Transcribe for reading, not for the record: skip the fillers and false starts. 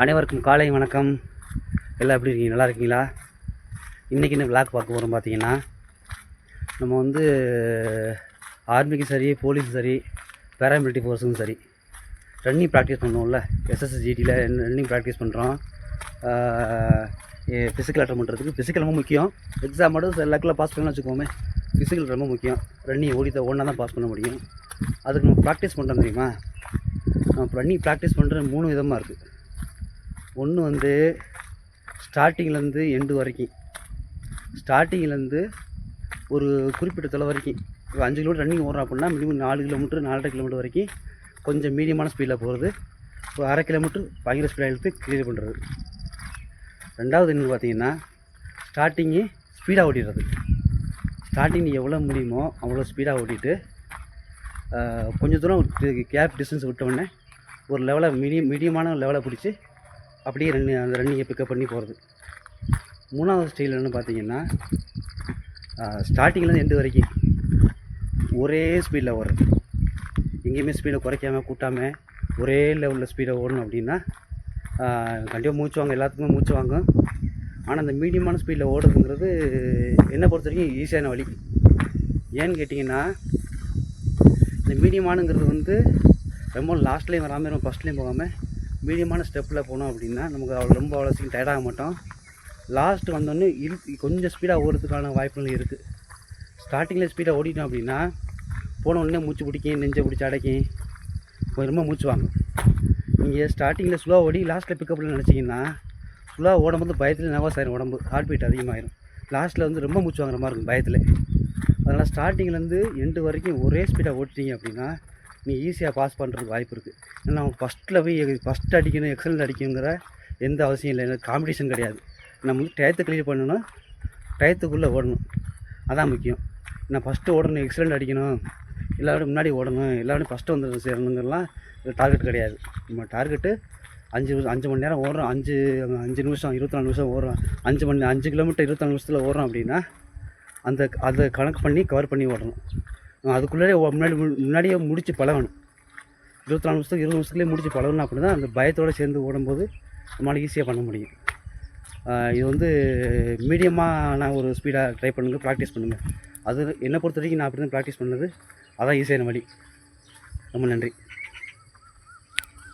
அனைவருக்கும் காலை வணக்கம். எல்லாம் எப்படி இருக்கீங்க? நல்லா இருக்கீங்களா? இன்றைக்கி என்ன விளாக் பார்க்க போகிறோம் பார்த்தீங்கன்னா, நம்ம வந்து ஆர்மிக்கும் சரி, போலீஸும் சரி, பேராமிலிட்டரி ஃபோர்ஸுக்கும் சரி ரன்னிங் ப்ராக்டிஸ் பண்ணுவோம்ல. எஸ்எஸ்ஜிடியில் ரன்னிங் ப்ராக்டிஸ் பண்ணுறோம். ஃபிசிக்கல் அட்டன் பண்ணுறதுக்கு ஃபிசிக்கல் ரொம்ப முக்கியம். எக்ஸாம் மட்டும் எல்லாருக்குள்ள பாஸ் பண்ணலாம் வச்சுக்கோமே. ஃபிசிக்கல் ரொம்ப முக்கியம். ரன்னிங் ஒன்றா தான் பாஸ் பண்ண முடியும். அதுக்கு நம்ம ப்ராக்டிஸ் பண்ணுறோம் தெரியுமா? நம்ம ரன்னிங் ப்ராக்டிஸ் பண்ணுற 3 விதமாக இருக்குது. ஒன்று வந்து ஸ்டார்டிங்லேருந்து எண்டு வரைக்கும், ஸ்டார்டிங்லேருந்து ஒரு குறிப்பிட்ட தொலை வரைக்கும். இப்போ 5 கிலோமீட்டர் ரன்னிங் ஓடுறோம் அப்படின்னா மினிமம் 4 கிலோமீட்டர் 4.5 கிலோமீட்டர் வரைக்கும் கொஞ்சம் மீடியமான ஸ்பீடில் போகிறது. ஒரு 1/2 கிலோமீட்டர் பயங்கர ஸ்பீடாக எடுத்து கிளியர் பண்ணுறது. ரெண்டாவது என்ன பார்த்தீங்கன்னா, ஸ்டார்டிங்கு ஸ்பீடாக ஓட்டிடுறது. ஸ்டார்டிங் எவ்வளோ முடியுமோ அவ்வளோ ஸ்பீடாக ஓட்டிட்டு கொஞ்சம் தூரம் கேப் டிஸ்டன்ஸ் விட்டோடனே ஒரு லெவலை மீடியமான லெவலை பிடிச்சி அப்படியே அந்த ரன்னிங்கை பிக்கப் பண்ணி போகிறது. மூணாவது ஸ்டைல் என்ன பார்த்தீங்கன்னா, ஸ்டார்டிங்லேருந்து எண்டு வரைக்கும் ஒரே ஸ்பீடில் ஓடுறது. எங்கேயுமே ஸ்பீடை குறைக்காமல் கூட்டாமல் ஒரே லெவலில் ஸ்பீடை ஓடணும் அப்படின்னா கண்டிப்பாக மூச்சு வாங்க, எல்லாத்துக்குமே மூச்சு வாங்கும். ஆனால் அந்த மீடியமான ஸ்பீடில் ஓடுறதுங்கிறது என்னை பொறுத்த வரைக்கும் ஈஸியான வழி. ஏன்னு கேட்டிங்கன்னா, இந்த மீடியமானுங்கிறது வந்து ரொம்ப லாஸ்ட்லேயும் வராமல் ரொம்ப ஃபஸ்ட்லேயும் போகாமல் மீடியமான ஸ்டெப்பில் போனோம் அப்படின்னா நமக்கு அவ்வளோ சீக்கிரம் டயர்டாக மாட்டோம். லாஸ்ட்டு வந்தோடனே கொஞ்சம் ஸ்பீடாக ஓடுறதுக்கான வாய்ப்புகள் இருக்குது. ஸ்டார்டிங்கில் ஸ்பீடாக ஓடிட்டோம் அப்படின்னா போன உடனே மூச்சு பிடிக்கும், நெஞ்சை பிடிச்சி அடைக்கும், ரொம்ப மூச்சு வாங்கும். நீங்கள் ஸ்டார்டிங்கில் ஸ்லோவாக ஓடி லாஸ்ட்டில் பிக்கப்பில் நினச்சிங்கன்னா ஸ்லோவாக ஓடும்போது பயத்தில் நர்வஸ் ஆயிரும், உடம்பு ஹார்ட் பீட் அதிகமாகிடும். லாஸ்ட்டில் வந்து ரொம்ப மூச்சு வாங்குற மாதிரி இருக்கும் பயத்தில். அதனால் ஸ்டார்டிங்லேருந்து எண்டு வரைக்கும் ஒரே ஸ்பீடாக ஓட்டிட்டீங்க அப்படின்னா நீங்கள் ஈஸியாக பாஸ் பண்ணுறதுக்கு வாய்ப்பு இருக்குது. ஏன்னா நம்ம ஃபஸ்ட்டில் போய் ஃபஸ்ட் அடிக்கணும், எக்ஸலண்ட் அடிக்கணுங்கிற எந்த அவசியம் இல்லை. எனக்கு காம்படிஷன் கிடையாது. நம்ம வந்து டயத்தை கிளியர் பண்ணணும், டயத்துக்குள்ளே ஓடணும், அதான் முக்கியம். நான் ஃபஸ்ட்டு ஓடணும், எக்ஸலண்ட் அடிக்கணும், எல்லோரும் முன்னாடி ஓடணும், எல்லோரும் ஃபஸ்ட்டு வந்து சேரணுங்கிறலாம் டார்கெட் கிடையாது. நம்ம டார்கெட்டு 5 மணி நேரம் ஓடுறோம், 5 நிமிஷம் 24 நிமிஷம் ஓடுறோம், 5 கிலோமீட்டர் 24 நிமிஷத்தில் ஓடுறோம் அப்படின்னா அதை கணக்கு பண்ணி கவர் பண்ணி ஓடணும். அதுக்குள்ளே முன்னாடியே முடித்து பழகணும். 24 நிமிஷத்துக்கு 20 நிமிஷத்துலேயே முடித்து பழகணும். அப்படி தான் அந்த பயத்தோடு சேர்ந்து ஓடும்போது நம்மளால் ஈஸியாக பண்ண முடியும். இது வந்து மீடியமான ஒரு ஸ்பீடாக ட்ரை பண்ணுங்கள், ப்ராக்டிஸ் பண்ணுங்கள். அது என்னை பொறுத்த வரைக்கும் நான் அப்படி தான் ப்ராக்டிஸ் பண்ணது. அதான் ஈஸியான வழி. ரொம்ப நன்றி.